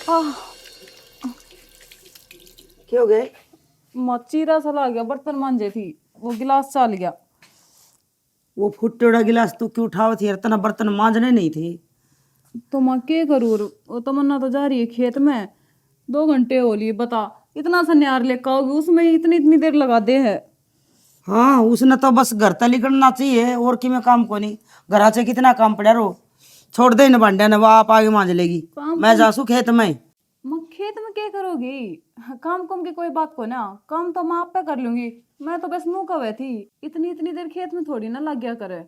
आह, क्या हो गए? मचीरा सा ला गया, बर्तन मांजे थी, वो गिलास चाल गया। वो फुटेड़ा गिलास तू क्यों उठाव थी यार? तना बर्तन मांजने नहीं थे। तो माँ क्या करूँ? वो तमन्ना तो जा रही है खेत में, 2 घंटे हो लिए। बता, इतना सा न्यार लेकर आओगी, उसमें ही इतनी इतनी देर लगा दे है। हाँ, उसने तो बस घर तली करना चाहिए और कि में काम को नहीं। घर से कितना काम पड़ा रो, छोड़ दे इन भांडे ने, वो आप आगे मांज लेगी। काम मैं कम, जासू खेत में। माँ खेत में क्या करोगी? काम कम की कोई बात को ना, काम तो मैं आप पे कर लूंगी। मैं तो बस मुंह कवे थी, इतनी इतनी देर खेत में थोड़ी ना लग गया करे।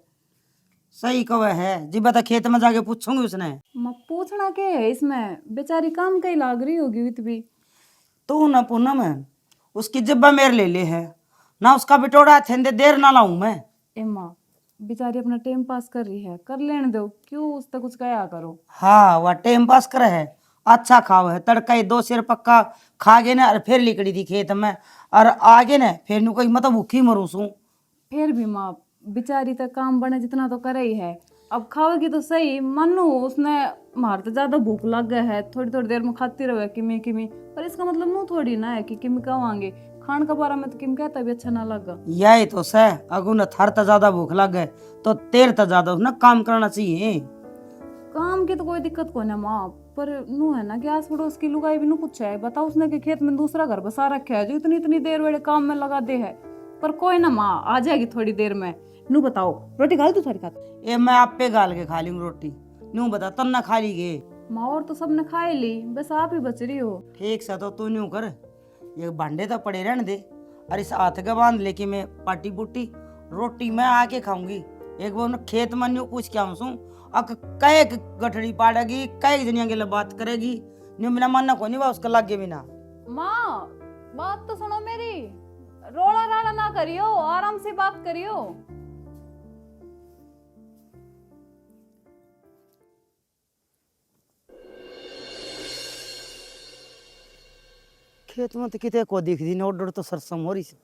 सही कवे है जी, बता खेत में जाके पूछूंगी उसने। माँ पूछना क्या है इसमें, बेचारी काम कहीं लाग रही होगी वित भी। तू न पूनम है, उसकी जिब्बा मेरे ले ले है ना, उसका बिटोड़ा छेंदे देर ना लाऊं मैं। ए माँ, बेचारी अपना टाइम पास कर रही है, कर लेने दो, क्यों उस तक कुछ कहा करो। हाँ, वह टाइम पास करे है, अच्छा खाओ है, तड़का ही 2 शेर पक्का खा गए ना, और फिर लिकड़ी थी खेत में, और आगे ना फिर नु कोई मतलब भूखी मरू सू। फिर भी माँ, बेचारी तक काम बने जितना तो करे ही है। अब खाओगी तो सही, मानो उसने मार तो ज्यादा भूख लग गया है, थोड़ी थोड़ी देर में खाती रहे किमी किमी, पर इसका मतलब नो थोड़ी ना है कि किमी कवांगे। खान का बारा में तो किम कहता भी अच्छा ना लगा। यही तो सह, अगू न थर त ज्यादा भूख लग गए तो तेर त ज्यादा ना काम करना चाहिए। काम की तो कोई दिक्कत को ना माँ, पर नू है ना कि आस पड़ोस की लुगाई भी नू पूछा है, बता उसने के खेत में दूसरा घर बसा रखा है जो इतनी इतनी देर वेड़े काम में लगा दे है। पर कोई ना माँ, आ जाएगी थोड़ी देर में। नू बताओ, रोटी खा ली तू सारी खा? ये मैं आप पे गाल के खा लूंगी रोटी, न्यू बता तन ना खा ली गे। माँ और तो सबने खा ही ली, बस आप ही बच रही हो। ठीक सा तो तू न्यू कर, ये भांडे तो पड़े रहने दे, और इस हाथ के बांध लेके मैं पाटी पुट्टी रोटी मैं आके खाऊंगी। एक बार न खेत में न्यू पूछ के आऊँ, अक कहे गठड़ी पाड़ेगी, कहे जनिया के लिए बात करेगी, न्यू बिना मानना को नहीं बा उसका लागे बिना। माँ, बात तो सुनो मेरी, रोड़ा राड़ा ना करियो, आराम से बात करियो। खेत में तो कितने को दिख दी न, तो सरसम हो रही से,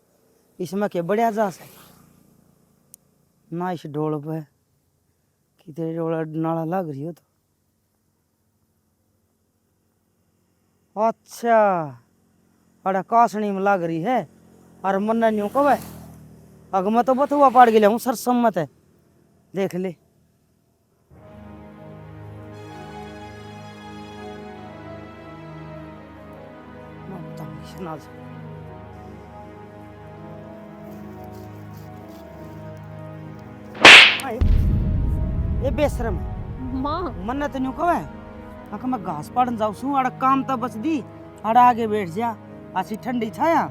इसमें के बढ़िया जा से ना, इस ढोल पे कितने डोला नाला लग रही हो तो। अच्छा, अरे कासनी में लग रही है, और मन न्यू कब है, अग मैं तो बथुआ पाड़ गया हूँ सरसम मत है, देख ले। ये बेशरम है माँ, मन तो न्यू कब है, अगर मैं घास पाड़न जाऊँ सू, अड़ काम तो बच दी, अड़ आगे बैठ जा, अच्छी ठंडी छाया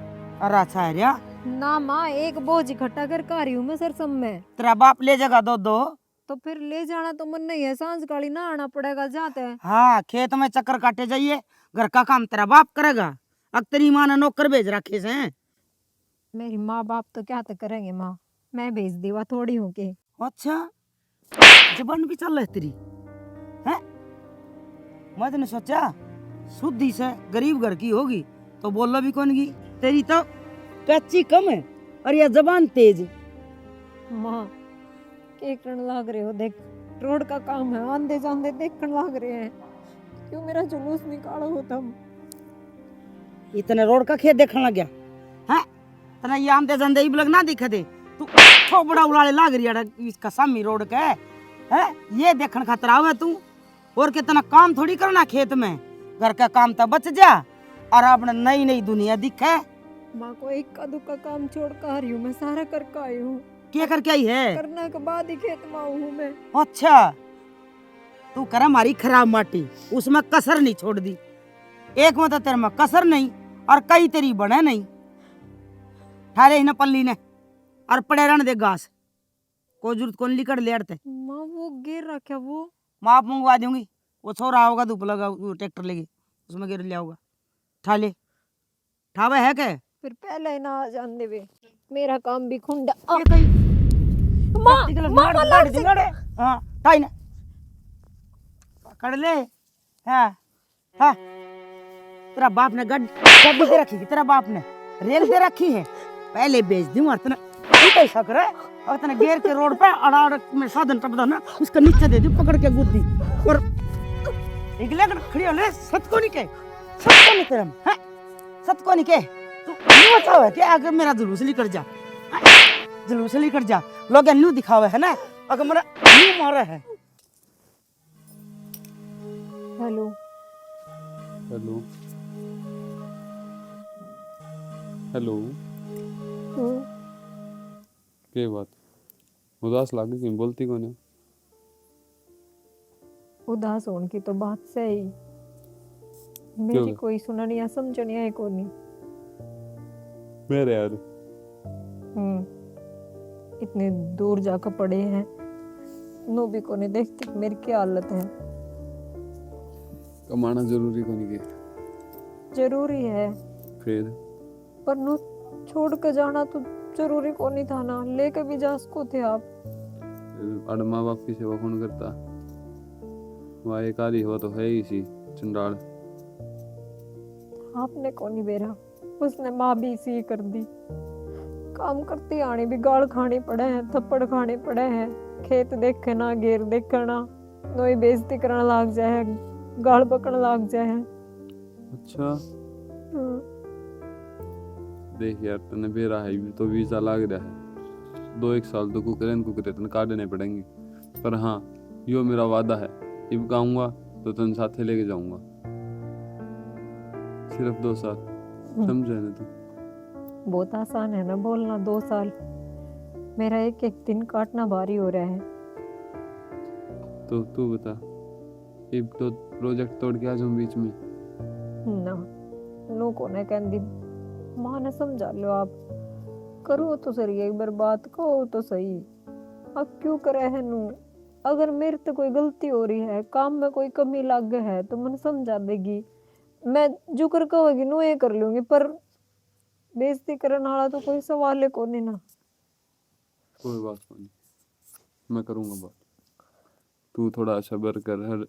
और अच्छा है रिया। ना माँ, एक बोझ इकट्ठा कर रही हूँ मैं सरसम में। तेरा बाप ले जाएगा दो दो। तो फिर ले जाना तो मन नहीं है, सांझ काली ना आना पड़ेगा जाते हैं। हाँ, खेत में चक्कर काटे जाइए, घर का काम तेरा बाप करेगा, अब तेरी माँ ने नौकर भेज रखे से हैं। मेरी माँ बाप तो क्या तो करेंगे माँ, मैं भेज दी वह थोड़ी हूँ के। अच्छा, जबान भी चल रही तेरी है। मैं तो सोचा शुद्धि से गरीब घर की होगी तो बोलना भी कौन की, तेरी तो कच्ची कम है और यह जबान तेज। माँ, के करने लग रहे हो, देख रोड का काम है, आंधे जांधे देखने लग रहे हैं, क्यों मेरा जुलूस निकालो हो तुम। इतने रोड का खेत देखने लग गया है, तना ये आंधे जांधे ही लग ना दिखे दे तू, तो बड़ा उड़ाले लाग रही है इसका सामी रोड का है, ये देखने खातर आवे तू, और कितना काम थोड़ी करना खेत में, घर का काम तो बच जा और अपने नई नई दुनिया दिखे। माँ को एक का दुक्का काम छोड़ कर आ रही हूँ, मैं सारा करके आई हूँ। क्या करके आई है? करने के बाद ही खेत में हूँ मैं। अच्छा, तू कर हमारी खराब माटी, उसमें कसर नहीं छोड़ दी, एक में तो तेरे में कसर नहीं और कई तेरी बने नहीं, ठारे ही न पल्ली ने और पड़े रहने दे घास, कोई जरूरत कौन लिकड़ ले अड़ते। माँ वो गिर रखा, वो माप मंगवा दूंगी, वो छोरा होगा धूप लगा ट्रैक्टर लेके उसमें गिर लिया होगा, ठाले ठावे है क्या? फिर पहले ही ना आ जान देवे, मेरा काम भी खुंडा। हाँ, ठाई ना पकड़ ले। हाँ हाँ, तेरा बाप ने गड्डी दे रखी, तेरा बाप ने रेल दे रखी है, पहले बेच दूं और तेना पैसा करे, और तेना गेर के रोड पे अड़ाड़ में साधन टपदा ना, उसका नीचे दे दी पकड़ के गुद्दी, और इगले खड़ी होले सत को नहीं के, सत को नहीं करम हैं, सत को नहीं के तू न्यू बताओ है कि अगर मेरा जुलूस लेकर जा, जुलूस लेकर जा, लोग न्यू दिखावे है ना, अगर मेरा न्यू मारा है। हेलो हेलो हेलो के बात उदास लागे कि बोलती कौन है? उदास होने की तो बात सही, मेरी क्यों? कोई सुननी या समझनी है को नहीं। मेरे यार इतने दूर जाकर पड़े हैं, नो भी को नहीं देखते कि मेरी क्या हालत है। कमाना जरूरी को नहीं के जरूरी है फिर पर नो छोड़ के जाना तो जरूरी को नहीं था ना, लेके भी जा सको थे आप। अड़ माँ बाप की सेवा कौन करता? वहाँ एक आधी हो तो है ही सी चंडाल। आपने को नहीं बेरा, उसने माँ भी इसी कर दी। काम करती आनी भी गाल खानी पड़े हैं, थप्पड़ खाने पड़े हैं, खेत देखे ना घेर देखना, नोई बेइज्जती करना लाग जाए, गाल पकड़ लाग जाए। अच्छा देख यार तने बेरा है भी तो वीजा लाग रहा है, 2-1 साल तो कुकरे तने काटने पड़ेंगे, पर हाँ यो मेरा वादा है, इब गाऊंगा तो तन साथे लेके जाऊंगा, सिर्फ 2 साल, समझे ना तू? बहुत आसान है ना बोलना 2 साल, मेरा एक एक दिन काटना भारी हो रहा है। तो तू बता, इब तो प्रोजेक्ट तोड़ के आ जाऊं बीच में? ना नो को ने कहंदी मां ने समझा लो आप, करो तो सही एक बार बात कहो तो सही, अब क्यों करे है नू? अगर मेरे तो कोई गलती हो रही है, काम में कोई कमी लग है तो मन समझा देगी, मैं जो कर कहोगी नो ये कर लूंगी, पर बेइज्जती करने वाला तो कोई सवाल है को नहीं ना। कोई बात नहीं, मैं करूंगा बात, तू थोड़ा सब्र कर, हर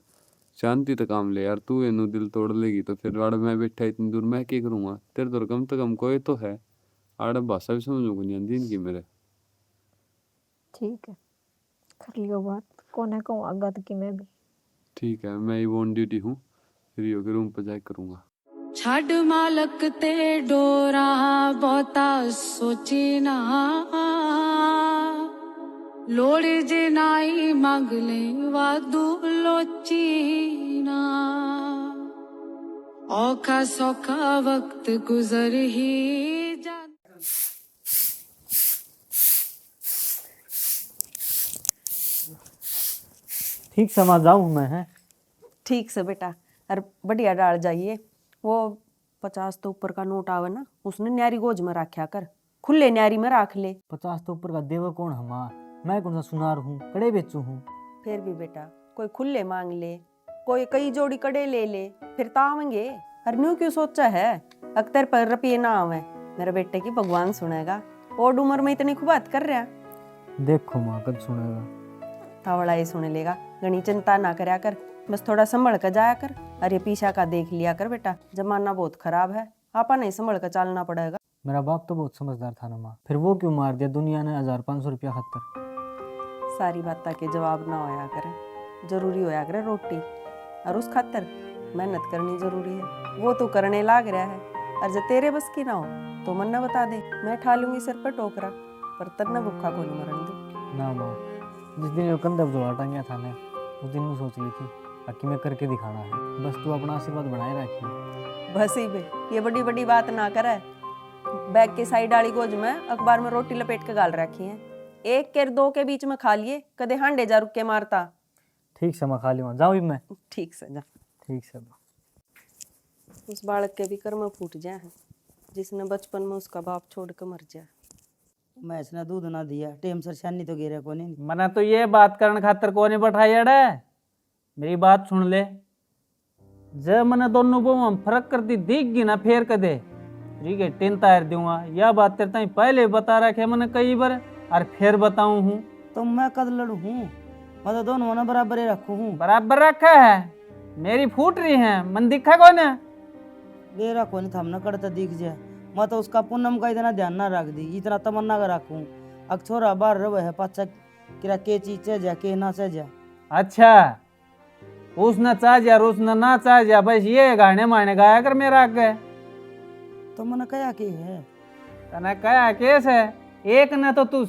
शांति तक काम ले यार, तू इन्हू दिल तोड़ लेगी तो फिर आड़ मैं बैठा इतनी दूर मैं क्या करूंगा? तेरे तो कम से कम कोई तो है, आड़ भाषा भी समझूंगा नहीं आंदी इनकी मेरे। ठीक है कर लियो बात, कोने कहूँ आगा तो कि मैं भी। ठीक है मैं ही ऑन ड्यूटी हूँ, फ्री होकर रूम पर जाके करूंगा। छड़ मालक ते डोरा बहुता सोची ना, लोड़ जे नाई मांग ले वादू लोची ना, औखा सौखा वक्त गुजर ही जा। ठीक समझ जाऊँ मैं है। ठीक से बेटा, और बढ़िया डाल जाइए, वो 50 तो ऊपर का नोट आवे ना, उसने न्यारी गोज में रखा कर, खुले न्यारी में रख ले। 50 तो ऊपर का देवा कौन हमा, मैं कौन सा सुनार हूँ, कड़े बेचू हूँ। फिर भी बेटा कोई खुले मांग ले, कोई कई जोड़ी कड़े ले ले, फिर तावेंगे। और न्यू क्यों सोचा है, अख्तर पर रुपये ना आवे, मेरे बेटे की भगवान सुनेगा, और उम्र में इतनी खुबात कर रहा। देखो माँ कब सुनेगा, तावड़ा ये सुन लेगा, घनी चिंता ना करया कर, बस थोड़ा संभल कर जाया कर। अरे पीछा का देख लिया कर बेटा, जमाना बहुत खराब है, आपा नहीं संभल कर चलना पड़ेगा। मेरा बाप तो बहुत समझदार था ना माँ, फिर वो क्यों मार दिया दुनिया ने 1500 रुपया खातर। सारी बात के जवाब ना होया करे, जरूरी होया करे रोटी, और उस खातर मेहनत करनी जरूरी है, वो तो करने लाग रहा है। और जब तेरे बस की ना हो तो मन न बता दे, मैं ठा लूंगी सिर पर टोकरा, पर तब न भूखा को नहीं मरन दे। ना माँ, जिस दिन ये कंधा जुलाटा गया था ना, उस दिन मैं सोच ली थी कि मैं करके दिखाना है, बस तू अपना आशीर्वाद बनाए रखिए। बस ही बे, ये बड़ी बड़ी बात ना करे, बैग के साइड वाली गोज में अखबार में रोटी लपेट के गाल रखी है, 1 के 2 के बीच में खा लिए, कदे हांडे जा रुक के मारता। ठीक से मैं खा लूँगा, जाऊँ मैं। ठीक से जा। ठीक से। उस बालक के भी कर्म फूट जाए हैं, जिसने बचपन में उसका बाप छोड़ कर मर जाए। मैं इसने दूध ना दिया, टेम सर शानी तो गिरे को नहीं। मना तो ये बात करने खातर को नहीं बैठाया रे, मेरी बात सुन ले, जब मैंने दोनों वो हम फर्क करती दिख गई ना, फेर कदे ठीक है 10 टायर दूंगा, यह बात तेरे ताई पहले बता रखे मैंने कई बार, और फिर बताऊं हूँ। तो मैं कद लड़ू हूँ, मैं तो दोनों ना बराबर ही रखू हूँ। बराबर रखा है, मेरी फूट रही है, मन दिखा कौन है? बेरा को नहीं थमना करता दिख जाए, मैं तो उसका पूनम का इतना ध्यान ना रख दी, इतना तमन्ना का रखूं। अक्सोरा बार रवे है पाचा किरा के चीज से जा के ना से जा। अच्छा उसने चाह जा उसने ना चाह जा, बस ये गाने माने गाया कर मेरा आगे। तो मैंने कहा कि है तने कहा केस है, एक ने तो तू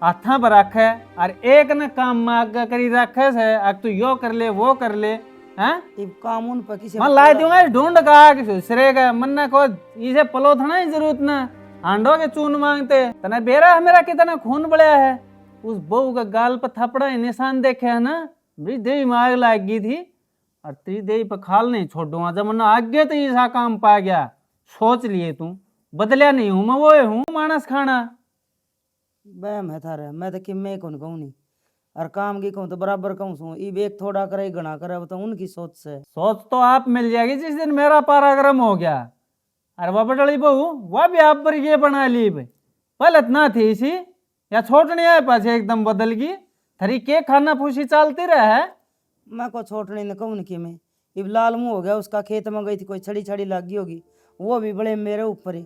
हाथा पर रखे और एक ने काम में आगे करी रखे से, अब तू यो कर ले वो कर ले, हैं? इब कानून पर किसी मैं ला दूंगा ढूंढ का कि दूसरे का मन ना को इसे पलो थना ही जरूरत ना हांडो के चून मांगते। तने बेरा मेरा कितना खून बड़ा है, उस बहू का गाल पर थपड़ा ही निशान देखे है ना, मेरी देवी मार लाग गई थी और तेरी देवी पर खाल नहीं छोड़ूंगा। जब मैंने आगे तो ऐसा काम पा गया, सोच लिए तू बदलिया नहीं हूं मैं, वो हूँ मानस खाना। बहम है थारे, मैं तो कि मैं कौन कहूँ नहीं और काम की कहूँ तो बराबर कहूँ सू। इब एक थोड़ा करे घना करे, वो तो उनकी सोच से। सोच तो आप मिल जाएगी जिस दिन मेरा पाराक्रम हो गया। अरे वह बटड़ी बहू वह भी आप पर ये बना ली पहले ना थी इसी या छोटनी आए पाछे एकदम बदल गई। थरी के खाना फूसी चलती रहे। मैं को छोटने ने कहूँ कि मैं इब लाल मुंह हो गया, उसका खेत में गई थी कोई छड़ी छड़ी लगी होगी, वो भी बड़े मेरे ऊपर ही।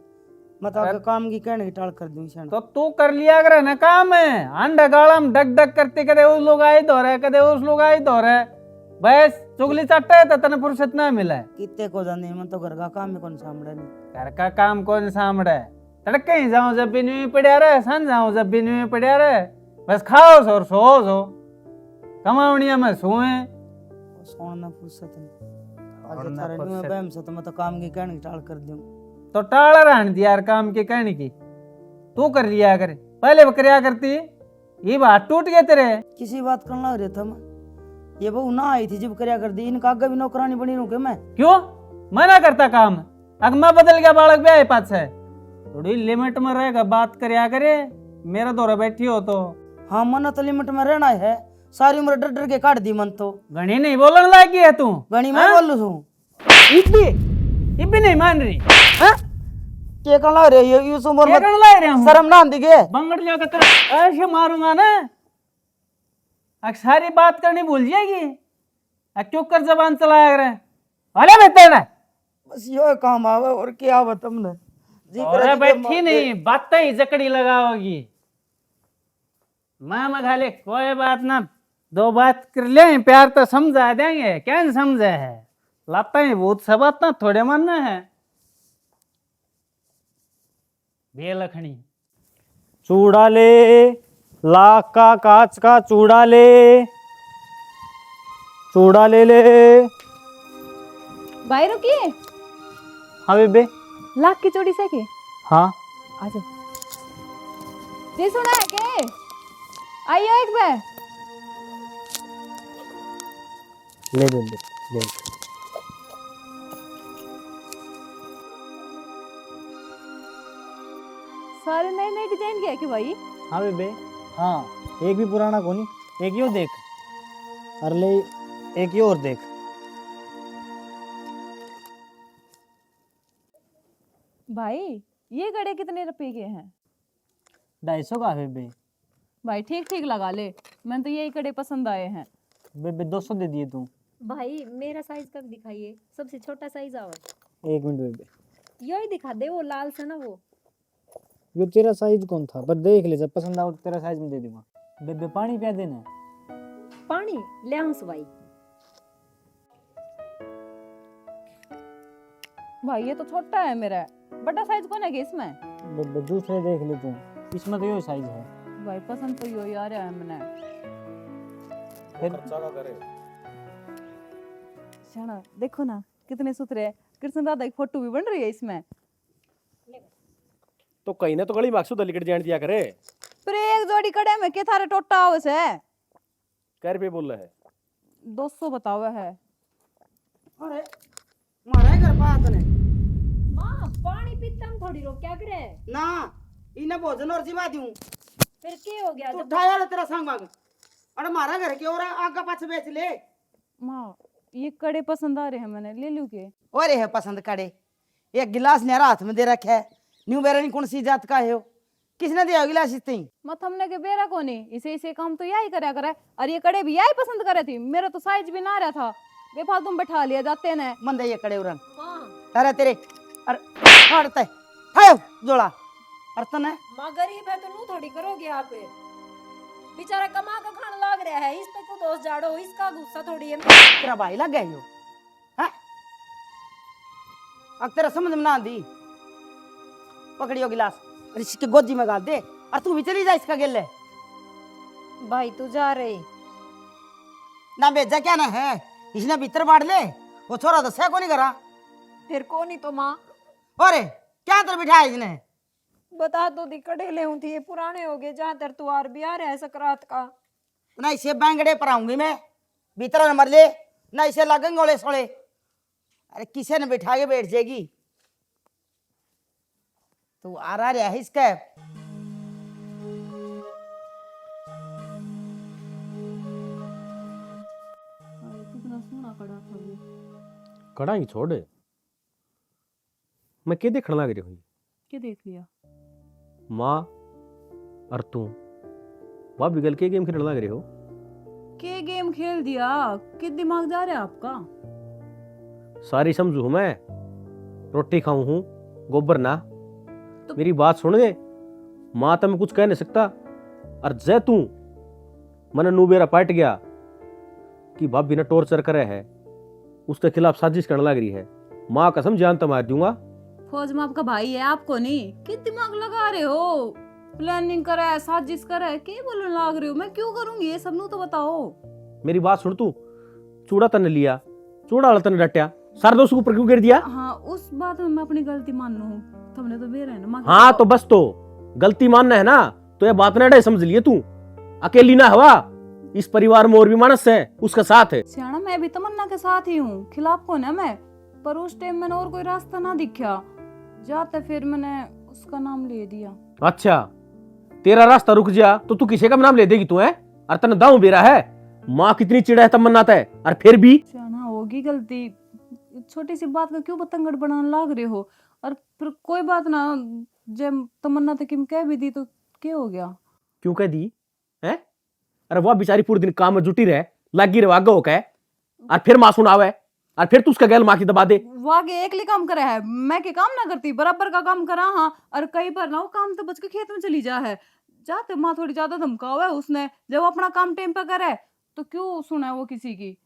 मैं तो आगे काम की कहने की टाल कर दूं ईशान। तो तू कर लिया करे ना काम है, अंडा गाड़म डक डक करते कदे उस लोग आई दौरे कदे उस लोग आई दौरे, बस चुगली चट्टा है तो तने फुर्सत ना मिले। कितने को जाने, मैं तो घर का काम ही कौन सामने नहीं। घर का काम कौन सामड़े, तड़के ही जाऊं जब भी न्यू पड़िया रहे, सन जाऊं जब भी न्यू पड़िया रहे, बस खाओ और सो कमावनिया में सोए। सोना फुर्सत नहीं आगे थारे न्यू बहम से, तो मैं तो काम की कहने की टाल कर दूं। तो टाला रहने दिया यार काम के कहने की, तू कर लिया करे, पहले बकरिया करती ये बात टूट गए तेरे। किसी बात करना हो रहा था मैं, ये बहू ना आई थी जब करिया कर दी, इनका आगे भी नौकरानी बनी रहूं के मैं। क्यों मना करता काम, अगमा बदल गया बालक भी आए पास है, थोड़ी लिमिट में रहेगा बात करिया करे। मेरा दौरा बैठी हो तो हाँ मन तो लिमिट में रहना है, सारी उम्र डर डर के काट दी मन तो। घनी नहीं बोलने लगी है तू, गणी मैं बोल लू इब्बी नहीं मान रही के कहना हो रही है इस उम्र में, ला रहा हूँ शर्म ना आंदी के। बंगड़ जाकर तेरा ऐसे मारूंगा ना, अब सारी बात करनी भूल जाएगी, अब चुप कर जबान चलाया करे। अरे बेटे ना बस यो काम आवे और क्या आवे तुमने जी करे अरे बैठी नहीं बातें ही जकड़ी लगाओगी। माँ मघाले कोई बात ना, दो बात कर ले प्यार तो समझा देंगे, क्या नहीं समझे है, लाता ही बहुत सब बात ना थोड़े मानना है। बेलखनी चूड़ा ले, लाख का कांच का चूड़ा ले, चूड़ा ले ले। भाई रुकिए, हाँ बेबे। लाख की चोरी से के हाँ आजा जी, सुना है के आइयो एक बार। ले बेबे ले। सारे नए नए डिजाइन के है कि भाई? हाँ बेबे हाँ, एक भी पुराना कोनी, एक यो देख, अरे ले एक यो और देख। भाई ये गड़े कितने रुपए के हैं? 250 का है बेबे। भाई ठीक ठीक लगा ले, मैंने तो यही कड़े पसंद आए हैं। बेबे 200 दे दिए तू। भाई मेरा साइज का दिखाइए, सबसे छोटा साइज आवा। एक मिनट बेबे, यो ही दिखा दे, वो लाल सा ना वो। ये तेरा साइज कौन था, पर देख ले, जब पसंद आओ तेरा साइज में दे दूंगा। बेबे पानी पिया देना। पानी ले आऊं भाई। भाई ये तो छोटा है मेरा, बड़ा साइज कौन है कि इसमें? बेबे दूसरे देख ले तू, इसमें तो यो साइज है। भाई पसंद तो यो यार है मैंने। फिर शाना देखो ना कितने सुथरे हैं, कृष्ण राधा की फोटो भी बन रही है इसमें। तो कहीं ना तो गली मार्क्सो दलिकट जान दिया करे। पर एक जोड़ी कड़े में के थारे टोटा आवस है। कै रुपये बोल रहा है? 200 बतावा है। अरे मारे घर बात ने मां पानी पीता हम थोड़ी रोक क्या करे ना, इने भोजन और जिमा दूं। फिर के हो गया? तू उठाया ले तेरा संग मांग, अरे मारा घर के और आगे पाछे बेच ले। माँ ये कड़े पसंद आ रहे हैं, मैंने ले लूं के? और है पसंद कड़े, एक गिलास नेरा हाथ में दे रखा है, न्यू बेरनी कौन सी जात का है हो, किसने दिया गिलास इतनी? मत हमने के बेरा को नहीं, इसे इसे काम तो यही करया करे, और ये कड़े भी यही पसंद करे थी। मेरा तो साइज भी ना रहा था, बेफालतू में बैठा लिया जाते ने। मन दे ये कड़े उरन हां तारे तेरे, अरे फाड़ते हायो जोड़ा, अरे तने मां गरीब है तो नू थोड़ी करोगे आप। बेचारा कमा का खान लाग रहा है, इस पे क्यों दोष झाड़ो, इसका गुस्सा थोड़ी है। तेरा भाई लग गया यो है। अब तेरा समझ में ना आंदी, पकड़ियो गिलास और इसके गोदी में गाल दे और तू भी चली जा इसका गेले। भाई तू जा रहे ना भेजा क्या ना है, इसने भीतर बाढ़ ले, वो छोरा दसा को नहीं करा। फिर कौन ही तो माँ अरे क्या तर बिठाया इसने। बता दो दी कड़ेले हूँ थी, ये पुराने हो गए, जहाँ तर तू आर भी आ रहा है सकरात का। ना इसे बैंगड़े पर आऊंगी मैं, भीतर न मर ले, ना इसे लगेंगे ओले सोले। अरे किसे ने बिठा के बैठ जाएगी, तू आ रहा है इसका। कितना सोना कड़ा था वो। कड़ा ही छोड़, मैं क्या देखने लग रही हूँ। क्या देख लिया? माँ और तू वह बिगल के गेम खेलने लग रहे हो। के गेम खेल दिया? किस दिमाग जा रहा है आपका? सारी समझू हूं मैं, रोटी खाऊं हूँ गोबर ना। तो मेरी बात सुन दे, माँ तो मैं कुछ कह नहीं सकता। और जय तू मन नूबेरा पट गया कि भाभी ने टॉर्चर करे है, उसके खिलाफ साजिश करने लग रही है, माँ कसम जान तो मार दूंगा। फौज में आपका भाई है, आपको नहीं। किस दिमाग लगा रहे हो? प्लानिंग करा है, साजिश करा है, क्या बोलने लग रहे हो? मैं क्यों करूंगी ये सब? नु तो बताओ। मेरी बात सुन, तू चूड़ा तने लिया, चूड़ा वाला तने डटिया, सारे दोस्त ऊपर क्यों गिर दिया। हाँ, उस बात में मैं अपनी गलती मान लूं, तुमने तो बेर है ना। हाँ तो बस, तो गलती मानना है ना, तो ये बात ना समझ लिए, तू अकेली ना हवा, इस परिवार में और भी मानस है, उसका साथ है। सियाना, मैं भी तमन्ना के साथ ही हूँ, खिलाफ कौन है मैं? पर उस टाइम मैंने और कोई रास्ता ना दिखा, जाते फिर मैंने उसका नाम ले दिया। अच्छा, तेरा रास्ता रुक जा तो तू किसी का नाम ले देगी तू है? और तने दाऊ बेरा है, माँ कितनी चिड़ा है तब मनाता है, और फिर भी। सियाना, होगी गलती, छोटी सी बात का क्यों बतंगड़ बनाने लग रहे हो? और फिर कोई बात ना, जब तमन्ना तक किम कह भी दी तो क्या हो गया? क्यों कह दी है? अरे वह बेचारी पूरे दिन काम में जुटी रहे, लगी रहे आगे होके, और फिर माँ सुनावे, और फिर तू उसका गैल माँ की दबा दे। वागे एकली काम करा है, मैं के काम ना करती, बराबर का काम करा। हाँ, और कई बार ना वो काम तो बच के खेत में चली जा है, जाते माँ थोड़ी ज्यादा धमकावा है उसने। जब वो अपना काम टाइम पे करे तो क्यों सुना है वो किसी की?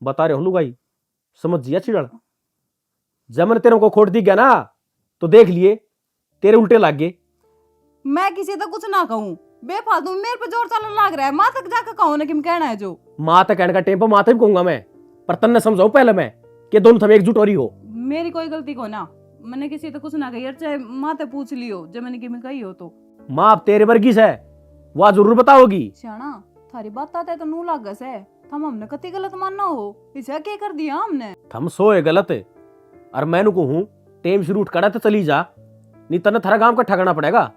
बता रहे हो लुगाई, समझ जिया चिड़ल। जब मैंने तेरे को खोट दी गया ना, तो देख लिए तेरे उल्टे लग गए। मैं किसी तक कुछ ना कहूँ, बेफालतू मेरे पे जोर चलने लग रहा है। माँ तक जाकर कहो ना कि कहना है जो। माँ तक कहने का टाइम पर माँ तक कहूंगा मैं, पर तन्ने समझाऊं पहले मैं कि दोनों थम एकजुट हो रही हो। मेरी कोई गलती को ना, मैंने किसी तक कुछ ना कही, चाहे माँ ते पूछ लियो जब मैंने किमी कही हो तो। माँ अब तेरे वर्गीस है, वह जरूर बताओगी। सियाना, थारी बात आते तो नू लागस है, थम हमने कति गलत मानना हो, इसे क्या कर दिया हमने? थम सोए गलत है, और मैंने कहूं टेम शुरू उठ कड़ा तो चली जा, नहीं तने थारा गांव का ठगना पड़ेगा।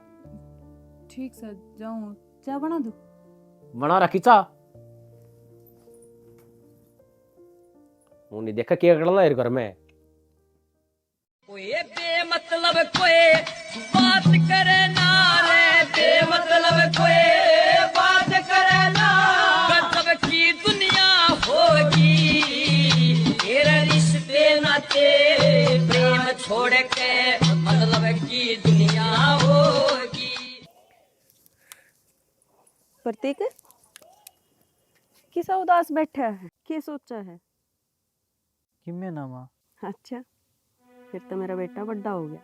ठीक सर, जाऊं चाय बना दूं? बना रखी चा, उन्हें देखा क्या करना है घर में। कोई बेमतलब कोई बात करे ना रे, बेमतलब कोई बात करे ना, गजब की दुनिया होगी, तेरे रिश्ते नाते प्रेम छोड़ के मतलब की दुनिया होगी। प्रतीक, किसा उदास बैठा है, क्या सोचा है? किम्मे ना माँ। अच्छा, फिर तो मेरा बेटा बड़ा हो गया,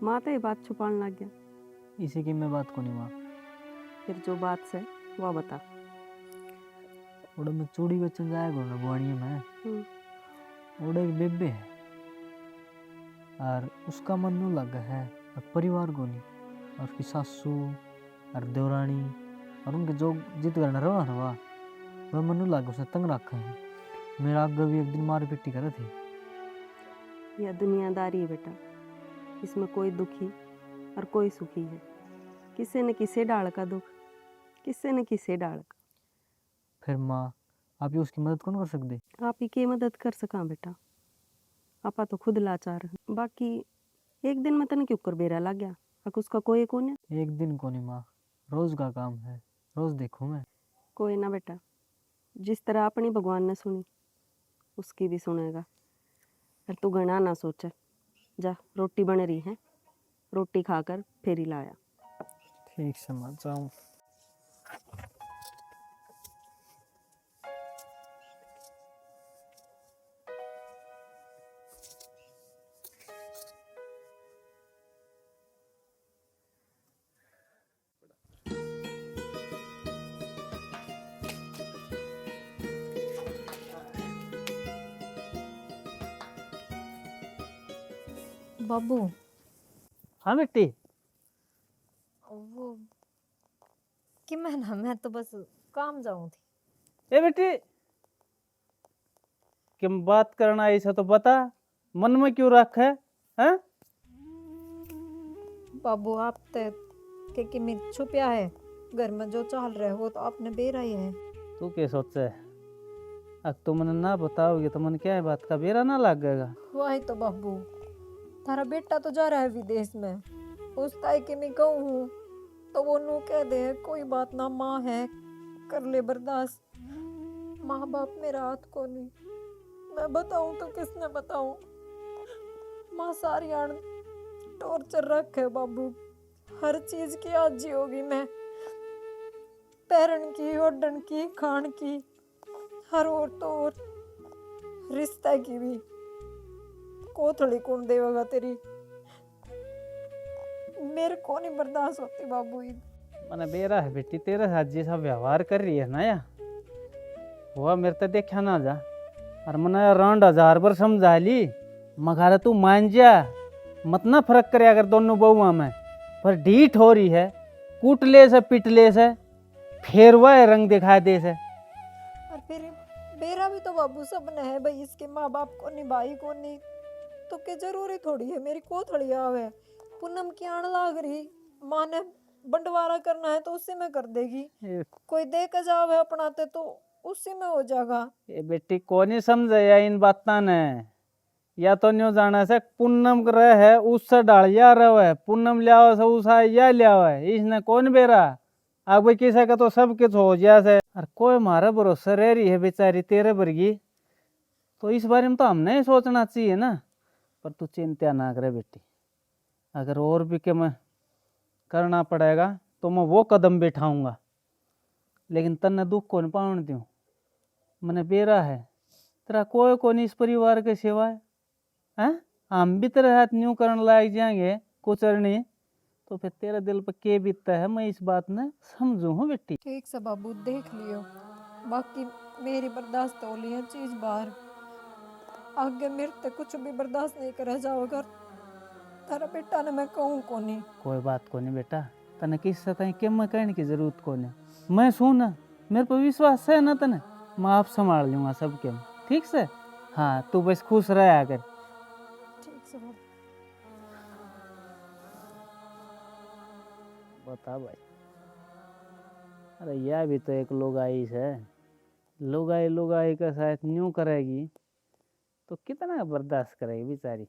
माँ तो ये बात छुपाने लग गया। इसी की मैं बात को नहीं माँ। फिर जो बात से वो बता। ओडे में चूड़ी बेचन जाएगा ना बुआड़िया में, ओडे एक बेबे है, और उसका मन नहीं लगा है, और परिवार को नहीं, और उसकी सासू और देवरानी और उनके जो जिद करना रहा ना वह मन नहीं लगा, उसने तंग रखा है। मेरा आगे भी एक दिन मार पिट्टी करे थे। यह दुनियादारी है बेटा, इसमें कोई दुखी और कोई सुखी है, किसी न किसी डाल का दुख, किसी न किसी डाल का। फिर माँ, आप ही उसकी मदद कौन कर सकते? आप ही की मदद कर सका बेटा, आपा तो खुद लाचार है। बाकी एक दिन में तने क्यों कर बेरा लग गया, अक उसका कोई कौन है? एक दिन को नहीं माँ, रोज का काम है, रोज देखूँ मैं। कोई ना बेटा, जिस तरह अपनी भगवान ने सुनी उसकी भी सुनेगा। और तू घना ना सोचे, जा रोटी बन रही है, रोटी खाकर फिर ही लाया। ठीक से माँ, जाऊँ। बाबू हाँ बेटी। वो कि मैं तो बस काम जाऊं थी। ए बेटी, किम बात करना ऐसा तो बता, मन में क्यों रख है? हैं? बाबू आप तो कि मेरी छुपिया है, घर में जो चल रहा है वो तो आपने बेरा ही है। तू क्या सोच है? अब तुम मन ना बताओगे तो मन क्या है बात का बेरा ना लगेगा। वही तो बाबू, थारा बेटा तो जा रहा है विदेश में, उसका है कि मैं कहूँ हूँ तो वो नू कह दे कोई बात ना, माँ है कर ले बर्दाश्त। माँ बाप मेरा हाथ को नहीं, मैं बताऊँ तो किसने बताऊँ? माँ सारी आड़ टॉर्चर रखे बाबू, हर चीज की आजी होगी मैं, पैरन की, ओढ़न की, खान की, हर और तो और रिश्ता की भी कोथड़ी कौन देगा तेरी, मेरे को नहीं बर्दाश्त होती बाबू। मैंने बेरा है बेटी, तेरे साथ जैसा व्यवहार कर रही है ना या वो मेरे तो देखा ना जा, और मैंने राउंड 1000 बार समझा ली, मगर तू मान जा, मत ना फर्क करे अगर दोनों बहुआ में, पर ढीठ हो रही है, कूटले से पिटले से फिर वह रंग दिखा दे से। और फिर बेरा भी तो बाबू सब ने है भाई, इसके माँ बाप को नहीं, भाई को नहीं, तो क्या जरूरी थोड़ी है मेरी कोथड़ी आवे? पूनम की आण लाग रही, माँ ने बंटवारा करना है तो उसी में कर देगी, कोई दे के जावे अपनाते तो उसी में हो जाएगा। ये बेटी को नहीं समझे इन बात ने, या तो न्यू जाना से पूनम रहे है उससे डालिया रहे, पूनम लिया से उसा या लिया है, इसने कौन बेरा अब भाई किसी का तो सब कुछ हो गया से, और कोई हमारा भरोसा रह रही है बेचारी तेरे वर्गी, तो इस बारे में तो हमने ही सोचना चाहिए ना। पर तू चिंता ना करे बेटी, अगर और भी के मैं करना पड़ेगा तो मैं वो कदम बैठाऊंगा, लेकिन तन्ने दुख कौन पाउन दूं, मैंने बेरा है, तेरा कोई कौन इस परिवार के सिवाय हैं? हम भी तेरे हाथ न्यू करने लायक जाएंगे कुचरनी, तो फिर तेरे दिल पर के बीतता है मैं इस बात ने समझू हूँ बेटी। ठीक से बाबू देख लियो, बाकी मेरी बर्दाश्त हो ली है चीज बाहर, आगे मेरे ते कुछ भी बर्दाश्त नहीं करा जाओगा, थारा बेटा ने मैं कहूँ को नहीं। कोई बात को नहीं बेटा, तने किस सताई के मैं कहने की जरूरत को नहीं, मैं सुन मेरे पर विश्वास है ना तने, मैं आप संभाल लूंगा सबके, ठीक से? हाँ तू बस खुश रह अगर। ठीक से बाबू। बता भाई, अरे यह भी तो एक लुगाई है, लुगाई का साथ न्यू करेगी तो कितना बर्दाश्त करेगी बेचारी,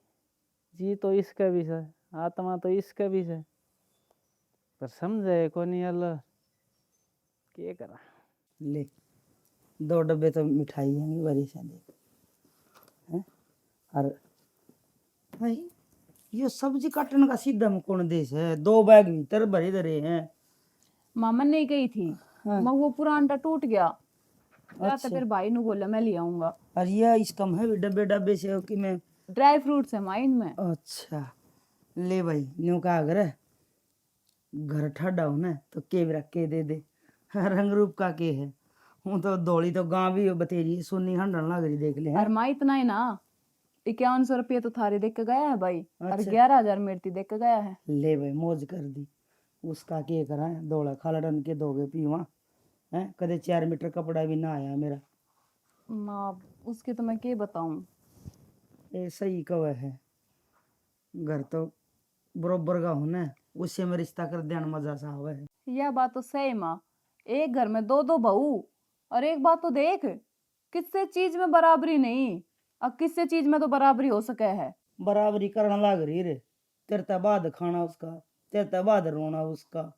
जी तो इसका भी है, आत्मा तो इसका भी है, पर समझे को नहीं अल्लाह क्या करा। ले 2 डब्बे तो मिठाई हैं बड़ी सा देख हैं, और भाई ये सब्जी काटने का सीधा में कौन देश है, 2 बैग भीतर भरे धरे हैं। मामा नहीं गई थी, हाँ। मैं वो पूरा अंडा टूट गया, अच्छा। तो फिर भाई ने बोला मैं ले आऊंगा। और ये इसका है भी डब्बे डब्बे से कि मैं, ड्राई फ्रूट्स है माइन में। अच्छा ले भाई, न्यू का अगर घर ठंडा हो ना तो के भी रख के दे दे, रंग रूप का के है, हूँ तो दौड़ी तो गाँव भी बतेरी सुन्नी हंडन लग रही देख ले। और माँ इतना ही ना, 5100 रुपये तो थारे देख के गया है भाई, और अच्छा। 11,000 मेरी देख के गया है। ले भाई मौज कर दी, उसका के करा है, दौड़ा खालड़न के दोगे पीवा है, कदे 4 मीटर कपड़ा भी ना आया मेरा। माँ उसके तो मैं क्या बताऊं। ये सही कव है, घर तो बरोबर का होना, उससे में रिश्ता कर देना मजा सा हुआ है। यह बात तो सही माँ, एक घर में 2 बहू, और एक बात तो देख, किससे चीज में बराबरी नहीं, अब किससे चीज में तो बराबरी हो सके है। बराबरी करना लाग रही रे, तेरे ते बाद खाना उसका, तेरे ते बाद रोना उसका,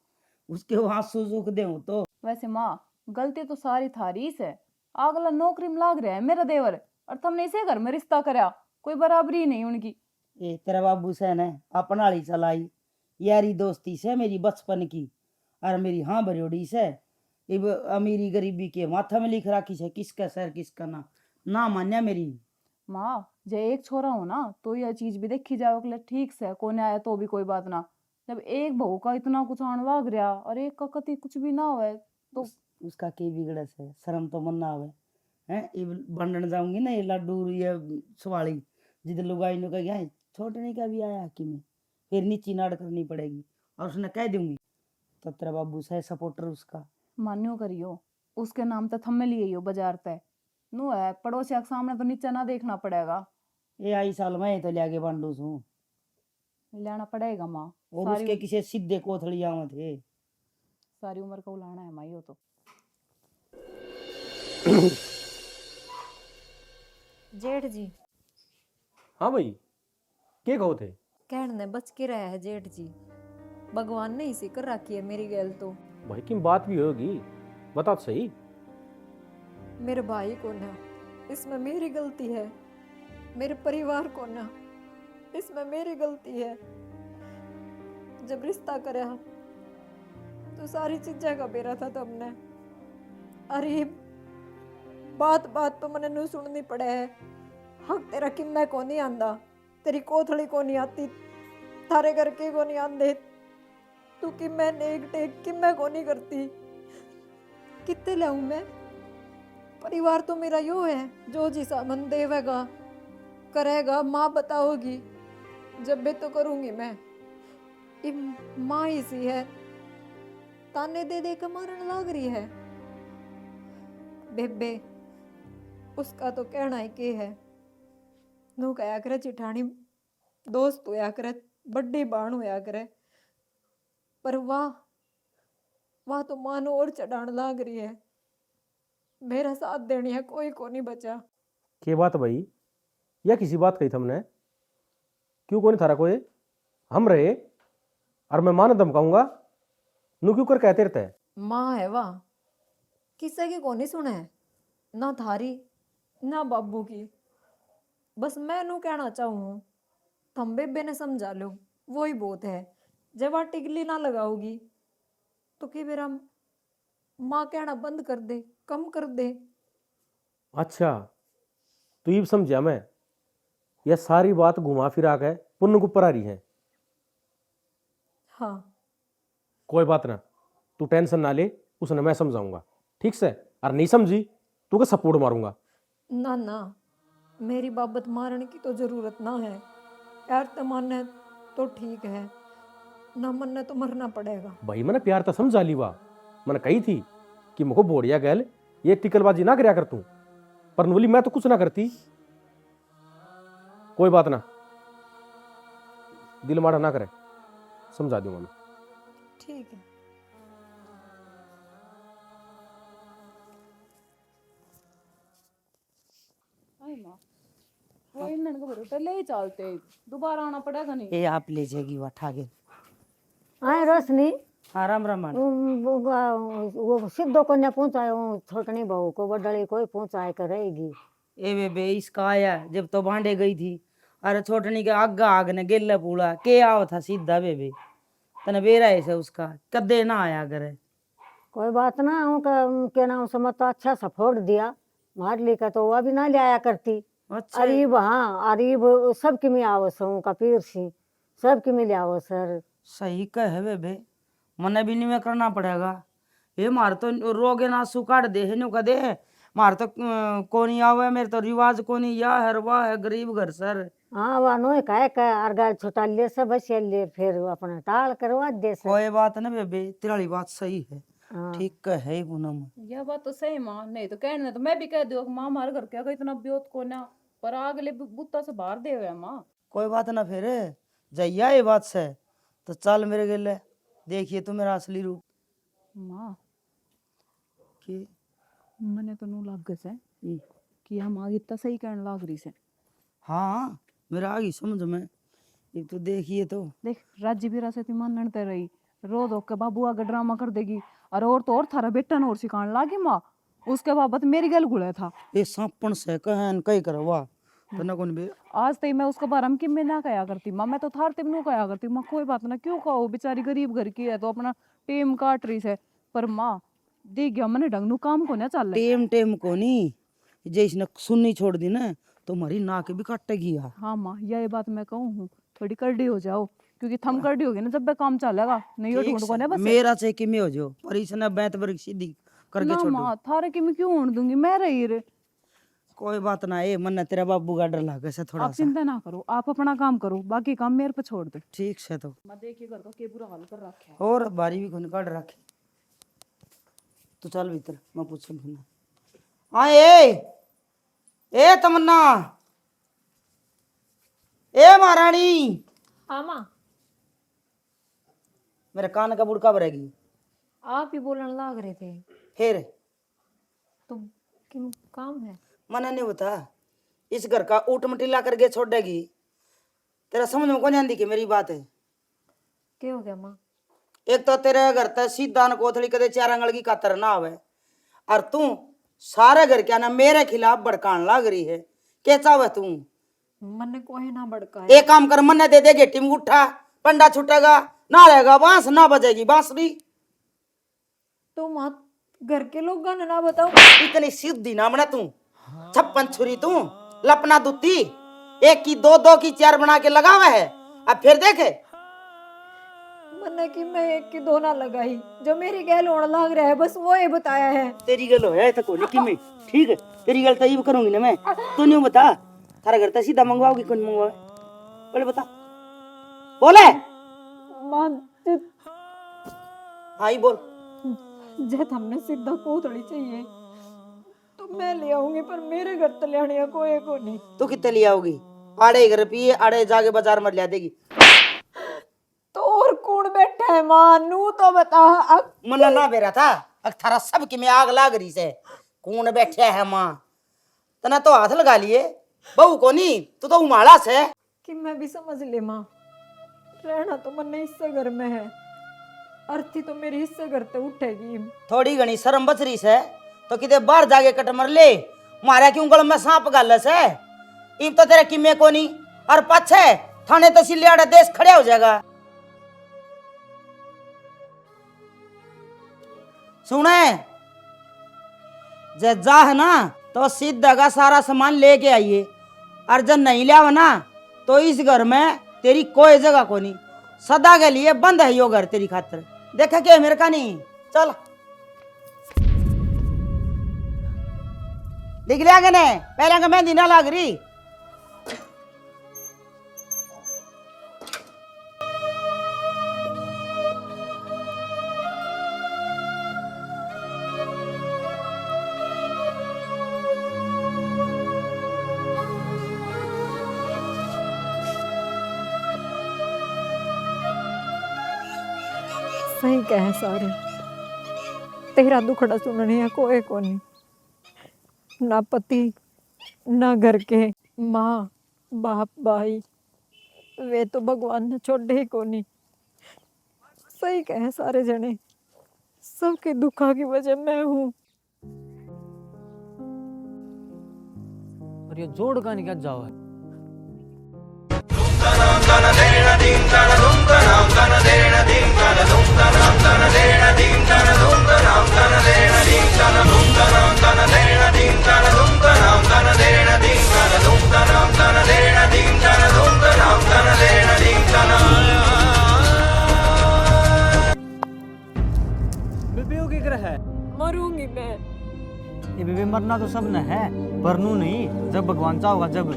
उसके वहां सुख दे तो। वैसे माँ गलती तो सारी थारी से, अगला नौकरी में लाग रहा है मेरा देवर, और तुमने इसे घर में रिश्ता करया, कोई बराबरी नहीं उनकी। ए तेरा बाबू से ने अपना ली चलाई, यारी दोस्ती से मेरी बचपन की, और मेरी हाँ बरियोड़ी से, इब अमीरी गरीबी के माथा में लिख रखी है किसका सर किसका ना मान्या मेरी। माँ जे एक छोरा हो ना तो यह चीज भी देखी जाओ के लिए ठीक से, कोने आया तो भी कोई बात ना, जब एक बहू का इतना कुछ आने लाग रहा और एक का कति कुछ भी ना हुआ तो उसका के बिगड़स है, शर्म तो मन ना आवे हैं। इब बंडन जाऊंगी ना ये लड्डू ये सवाली जिद लुगाई नु कह छोटने का भी आया कि में फिर नीची नाड़ करनी पड़ेगी और उसने कह दूंगी तो तेरा बाबू सह सपोर्टर उसका। मान्यो करियो, उसके नाम तो थम्मे लिए हो बाजार पे, नु है पड़ोसिया के सामने तो नीचे ना देखना पड़ेगा। ये आई साल मैं तो लिया के बांडू हूँ लेना पड़ेगा माँ, और सारी उसके किसी सीधे कोथड़िया में थे। सारी उम्र का उलाना है माई हो तो। जेठ जी हाँ भाई, क्या कहो थे? कहने बच के रहा है जेठ जी, भगवान ने इसी कर रखी है मेरी गैल तो। भाई की बात भी होगी, बता तो सही। मेरे भाई को ना इसमें मेरी गलती है, मेरे परिवार को ना इसमें मेरी गलती है। जब रिश्ता करा तो सारी चीजें का बेरा था तुमने। अरे बात बात तो मैंने नू सुननी पड़े है। हक तेरा किम्मे को नहीं आंदा, तेरी कोथड़ी को नहीं आती, थारे घर के को नहीं आंदे, तू किम्मे नेक टेक किम्मे को नहीं करती। कितने लाऊं मैं? परिवार तो मेरा यो है जो जिसा मन देवेगा करेगा, माँ बताओगी जब भी तो करूंगी मैं। ये माँ ही सी है, ताने दे दे के मारन लाग रही है। बेबे उसका तो कहना ही के है, नू कया करे चिठानी दोस्त होया करे, बड्डी बाण होया करे, पर वाह तो मानो और चढ़ान लाग रही है। मेरा साथ देनी है कोई को नहीं बचा। के बात भाई, या किसी बात कही तुमने? क्यों कोई थारा कोई हम रहे और मैं मान धमकाऊंगा? नू क्यों कर कहते रहते हैं? माँ है वाह, किसी की को नहीं सुने है, ना थारी ना बाबू की। बस मैं नू कहना चाहूँ थम बेबे ने समझा लो, वो ही बहुत है। जब वहाँ टिकली ना लगाओगी तो कि मेरा माँ कहना बंद कर दे, कम कर दे। अच्छा, तो ये समझा मैं, यह सारी बात घुमा फिरा के पुण्य को ऊपर आ रही है। हाँ कोई बात ना, तू टेंशन ना ले, उसने मैं समझाऊंगा ठीक से। और नहीं समझी तू का सपोर्ट मारूंगा। ना ना, मेरी बाबत मारने की तो जरूरत ना है यार, तो मानने तो ठीक है, ना मनने तो मरना पड़ेगा। भाई मैंने प्यार तो समझा ली, वाह मैंने कही थी कि मुझको बोड़िया गैल ये टिकलबाजी ना करया कर तू, पर बोली मैं तो कुछ ना करती। कोई बात ना, दिल माड़ा ना करे, समझा दूंगा मैं। ठीक है। आई माँ, वो इन को भरोसे ले ही चलते, दोबारा आना पड़ेगा नहीं। ये आप ले जाएगी उठा के। आए रोशनी, हाँ राम राम। वो सिद्धो को ने पहुंचाए, छोटनी बहू को बड़ड़ी कोई पहुंचाए कर रहेगी। ए बेबे इसका आया जब तो बांडे गई थी, अरे छोटनी के आगा आग ने गिल्ला पूला के आओ था सीधा बेबे तने बेरा ऐसे उसका कदे ना आया करे। कोई बात ना, उनके नाम से मत अच्छा सपोर्ट दिया, मार ली का तो वह भी ना ले आया करती। अच्छा अरीब, हाँ अरीब सबकी में आवो सर, का पीर सी सबकी में ले आवो सर। सही कहे बेबे, मने भी नहीं में करना पड़ेगा। ये मार तो रोगे ना सुकाड़ दे है का दे, मार तो कोनी आवे, मेरे तो रिवाज कोनी या हर वाह है गरीब घर सर। हाँ वह नो कह अर्गा छोटा ले सब बस ले, फिर अपना टाल करवा दे सर। कोई बात ना बेबे, तेरी बात सही है। हाँ। ठीक कहे पूनम। यह बात तो सही माँ, नहीं तो कहने तो मैं भी कह दूँ माँ हमारे घर क्या इतना ब्योत को ना, पर आगले बुत्ता से बाहर दे हुए माँ। कोई बात ना, फिर जैया ये बात से तो चल मेरे गेले, देखिए तू मेरा असली रूप। माँ कि मैंने तो नू लाग से कि हम आगे इतना सही कहने लाग रही से। हाँ मेरा आगे समझ में, एक तो देखिए तो देख राज्य भी रसे थी मानने ते रही, रो दो के बाबू आगे ड्रामा कर देगी, और तो और थारा बेटा ने और सिखाने लागी माँ, उसके बाबत मेरी गल गुड़े था। ये सांपन से कहन कई करवा तो ना कौन बे। आज तक मैं उसके बारे में कि मैं ना कया करती माँ, मैं तो थार तिम नू कया करती माँ। कोई बात ना, क्यों कहो, बेचारी गरीब घर की है तो अपना टेम काट रही है, पर माँ देख गया मैंने ढंग नू काम को ना चल टेम टेम को नहीं, जे इसने सुननी छोड़ दी ना तो हमारी नाक भी काटेगी यार। हाँ माँ यही बात मैं कहूँ हूँ, थोड़ी करडी हो जाओ, क्योंकि थम करडी होगी ना जब भी काम चलेगा, नहीं ढूंढ को ना बस मेरा से कि में हो जाओ, पर इसने बैत बरक सीधी करके ना छोड़ माँ थारे की मैं क्यों होने दूंगी, मैं रही रे। कोई बात ना है, मन तेरा बाबू का डर लागे से थोड़ा आप सा। चिंता ना करो, आप अपना काम करो, बाकी काम मेरे पे छोड़ दो। ठीक से तो मैं देखिए घर का के बुरा हाल कर रखा है। और बारी भी खून काट रखे। तू चल भीतर, मैं पूछूं फिर। हाँ ए तमन्ना, ए महारानी, हाँ माँ, मेरे कान का बुड़का भरेगी। आप ही बोलने लग रहे थे फिर तो क्यों, काम है? मना नहीं बता, इस घर का ऊट मटीला करके छोड़ देगी। तेरा समझ में कौन आंदी कि मेरी बात है? क्या हो गया माँ? एक तो तेरे घर तक सीधा न कोथड़ी कदे चार आंगल की कातर ना आवे, और तू सारे घर क्या ना मेरे खिलाफ भड़कान लग रही है। क्या चाहे तू? मन को है ना भड़का एक काम कर, मन दे दे गेटी में उठा, पंडा छुटेगा ना, रहेगा बांस ना बजेगी बांसुरी। तो माँ घर के लोग गाना ना बताओ। इतनी सीधी ना बना तू, छप्पन छुरी तू लपना दुत्ती, एक की दो, दो की चार बना के लगावा है। अब फिर देखे मन की मैं एक की दो ना लगाई, जो मेरी गैल होने लग रहा है बस वो ही बताया है। तेरी गल है तो कोई की मैं ठीक है, तेरी गल तो ये करूंगी ना मैं। तू नहीं बता, थारा घर तो सीधा मंगवाओगी, कौन मंगवाए बोले बता, बोले माँ हाँ ही बोल। जब हमने सीधा कोथड़ी चाहिए तो मैं ले आऊंगी, पर मेरे घर तो ले आने कोई को नहीं। तू कितने ले आओगी? आड़े घर पिए, आड़े जाके बाजार में ले देगी। तो और कौन बैठा है माँ, नू तो बता। मना ना बेरा था, अब थारा सब की में आग लाग रही से। कौन बैठा है माँ? तना तो हाथ लगा लिए, बहू को नहीं, तू तो उमाड़ा से। कि मैं भी समझ ले माँ, रहना तो मन हिस्से घर में है, अर्थी तो मेरे हिस्से घर ते उठेगी। थोड़ी घनी शर्म बच रही से तो किते बाहर जाके कट मर ले, मारा क्यों गल में सांप गाल से। इब तो तेरे किमे को नहीं, और पाछे थाने तहसील आड़े देश खड़े हो जाएगा। सुने जे जा है ना तो सीधा का सारा सामान लेके आइए, और जब नहीं लिया ना तो इस घर में तेरी कोई जगह को नहीं, सदा के लिए बंद है यो घर तेरी खातिर। देखा क्या मेरे का नहीं, चल दिख लिया के ने, पहले का मेहंदी ना लाग रही। सही कहे सारे, तेरा दुखड़ा सुनने है कोई को नहीं, ना पति ना घर के माँ बाप भाई, वे तो भगवान ने छोड़े को नहीं। सही कहे सारे जने, सबके दुखा की वजह मैं हूँ। और ये जोड़ का नहीं क्या जाओ है। बेबे की ग्रह है, मरूंगी मैं। ये बेबे मरना तो सब न है, पर नू नहीं, जब भगवान चाहोगा जब।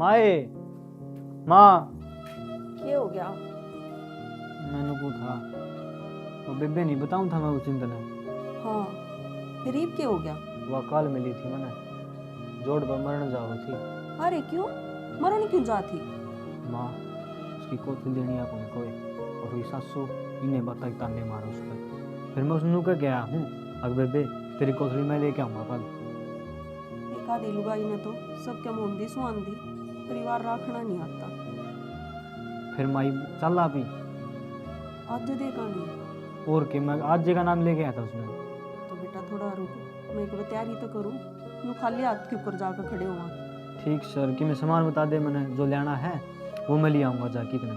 माए माँ, क्या हो गया? मैंने को था वो बेबे नहीं बताऊं था मैं उस दिन तने। हाँ, गरीब क्या हो गया? वो काल मिली थी मैंने, जोड़ पर मरण जाओ थी। अरे क्यों मरण क्यों जाती? माँ उसकी कोथली देनी है कोई कोई, और हुई सासू इन्हें बता ताने मारा उस पर। फिर मैं उसने कह गया हूँ, अग बेबे तेरी कोथली मैं लेके आऊँगा कल। एक आधी लुगाई ने तो सबके मोंदी सुआंदी, परिवार रखना नहीं आता। फिर माई चल आ भी आज देखा नहीं और के मैं आज जगह नाम लेके आया था उसने। तो बेटा थोड़ा रुक, मैं एक बार तैयारी तो करूँ, नू खाली हाथ के ऊपर जाकर खड़े हुआ। ठीक सर कि मैं सामान बता दे मैंने जो लेना है वो मैं ले आऊँगा जाके इतना।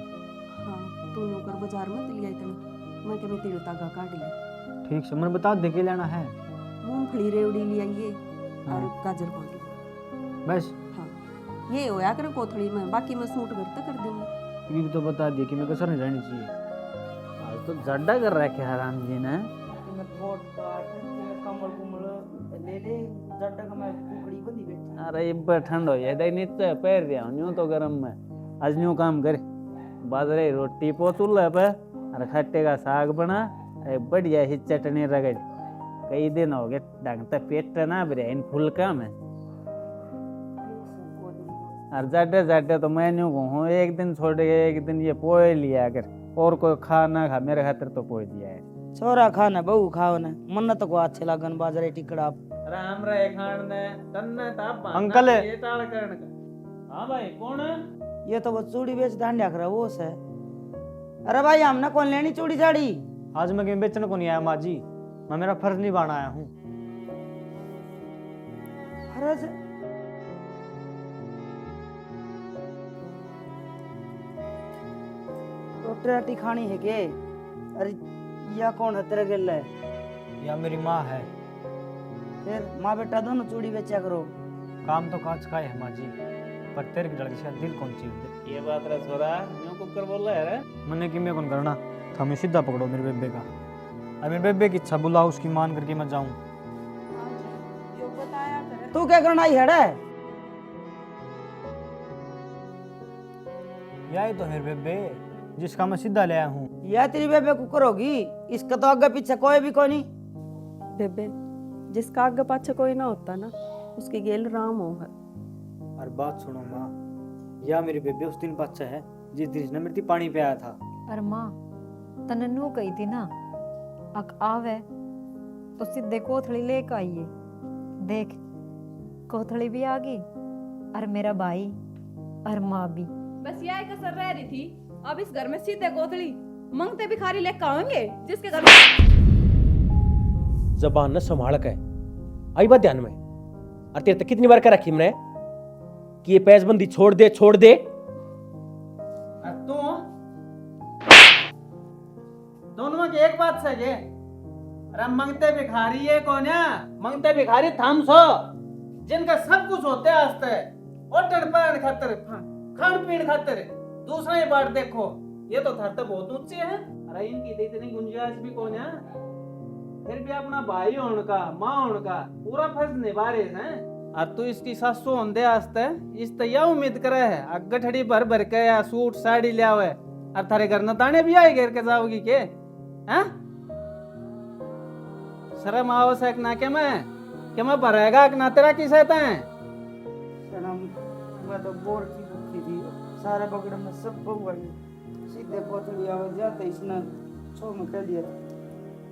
हाँ तू नौकर बाजार मत लिया इतना, मैं के मैं तेरे तागा काट ली। ठीक सर मैंने बता दे के लेना है। मूंगफली रेवड़ी ले आइए और गाजर पानी बस हाँ ये होया कर कोथड़ी में, बाकी मैं सूट घर तक कर दूंगी। ये भी तो बता दिए कि मैं कसर नहीं रहनी चाहिए। आज तो जड्डा कर रखे हराम जी ने। ले ले जड्डा का मैं कुकड़ी बंदी बैठा। अरे इब्बा ठंड हो जाए नीचे पैर दिया न्यू तो गरम में आज न्यू काम करे बाजरे रोटी पोचुल पे और खट्टे का साग बना अरे बढ़िया ही चटनी रगड़। कई दिन हो गए ढंग से पेट ना भरे इन फुलका में। और जड्डे जड्डे तो मैं न्यू कहूँ एक दिन छोड़ के एक दिन ये पोए लिया कर, और कोई खा ना खा मेरे खातिर तो पोए दिया है। छोरा खाना बहू खाओ ना, मन तो को अच्छे लगन बाजरे टिकड़ा। राम रे खान ने तन्ने ताप अंकल है। ये ताड़ करने का। हाँ भाई कौन है? ये तो वो चूड़ी बेच डांडिया कर वो से। अरे भाई हमने कौन लेनी चूड़ी साड़ी? आज मैं कहीं बेचने को नहीं आया माँ जी, मैं मेरा फर्ज निभाना आया हूँ। फर्ज? रोटी राटी खानी है के? अरे या कौन है तेरे गिल है? या मेरी माँ है। फिर माँ बेटा दोनों चूड़ी बेचा करो। काम तो काज का है माँ जी, पर तेरे की लड़की से दिल कौन चीज दे। ये बात रे छोरा न्यू कुकर बोल रहा है रे। मैंने कि मैं कौन करना था, मैं सीधा पकड़ो मेरे बेबे का। अब मेरे बेबे की इच्छा बुलाओ उसकी मान करके मैं जाऊँ। तू क्या करना ही है? यही तो है बेबे जिसका मैं सीधा ले आया हूँ। या तेरी बेबे कुकर होगी, इसका तो आगे पीछे कोई भी कोई नहीं। बेबे जिसका आगे पाछे कोई ना होता ना उसकी गेल राम हो है। और बात सुनो माँ, या मेरी बेबे उस दिन बच्चा है जिस दिन इसने मेरी पानी पे आया था। अरे माँ तने नू कही थी ना अक आवे तो सीधे कोथड़ी लेके आइए। देख कोथड़ी भी आ गई और मेरा भाई और माँ भी। बस यह कसर रह रही थी, अब इस घर में सीधे कोथड़ी मंगते भिखारी लेकर आएंगे जिसके घर में। जबान न संभाल के आई बात ध्यान में। और तेरे तक कितनी बार कह रखी मैंने कि ये पैसबंदी छोड़ दे छोड़ दे। तू दोनों की एक बात सही है। अरे मंगते भिखारी है कौन है? मंगते भिखारी थाम सो जिनका सब कुछ होते आस्ते ओटन पान खातर खान पीन खातर दूसरा ही बात देखो ये तो धरते बहुत ऊंचे हैं। अरे इनकी तो इतनी गुंजाइश भी कौन है? फिर भी अपना भाई होने का माँ होने का पूरा फर्ज निभा रहे हैं। और तू इसकी सासू होंदे आस्ते इस तो यह उम्मीद करे है अगठड़ी भर भर के या सूट साड़ी लिया हुए और थारे घर न ताने भी आई घेर के जाओगी के? हैं? शर्म आवश्यक ना के मैं भरेगा कि ना तेरा किस रहता है? मैं तो बोर की भूखी थी, सारे बगड़ में सब बहु आई सीधे पोतली आवाज जाते इसने छो में कह दिया।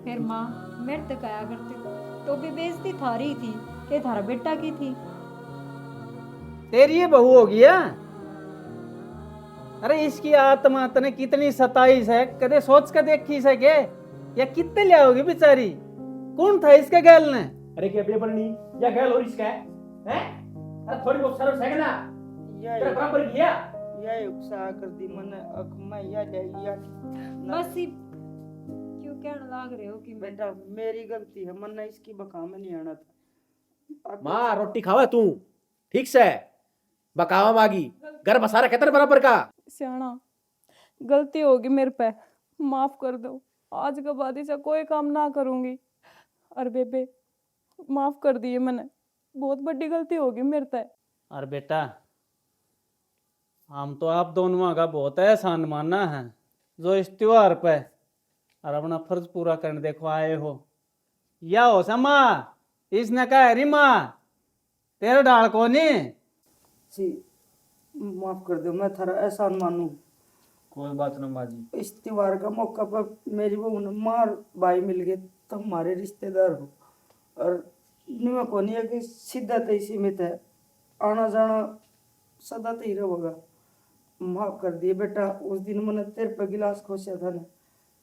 फिर माँ मेरे तक आया करते तो भी बेइज्जती थारी थी कि थारा बेटा की थी। तेरी ये बहू होगी है? अरे इसकी आत्मा तने कितनी सताइश है, कदे सोच कर देखी सके या कितने ले आओगी बेचारी? कौन था इसके गैल ने? अरे क्या बेबरनी या गैल और इसका है? अरे थोड़ी बहुत शर्म है ना? तेरा बराबर किया यही उत्साह कर दी मैंने अख में या ले या बस ही क्यों कहने लाग रहे हो कि बेटा मेरी गलती है, मैंने इसकी बका में नहीं आना था। माँ रोटी खावा तू ठीक से बकावा मागी घर बसा रखे तेरे बराबर का। सियाना गलती होगी मेरे पे, माफ कर दो। आज के बाद ऐसा कोई काम ना करूंगी। और बेबे माफ कर दिए मैंने, बहुत बड़ी गलती होगी मेरे से। और बेटा हम तो आप दोनों का बहुत एहसान मानना है जो इस त्योहार पे और अपना फर्ज पूरा करने देखो आए हो। या हो समा इसने कहा है रिमा तेरे डाल को नहीं जी माफ कर दो, मैं थारा एहसान मानू। कोई बात ना माँ जी। इस त्योहार का मौका पर मेरी बहू ने मार भाई मिल गए तो हमारे रिश्तेदार हो और निमा को नहीं है कि सीधा तो सीमित है, आना जाना सदा तो ही रहेगा। माफ कर दिए बेटा, उस दिन मैंने तेरे पे गिलास खोसा था ना,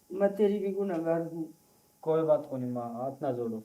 मैं तेरी भी गुनहगार हूँ। कोई बात को नहीं माँ, हाथ ना जोड़ो।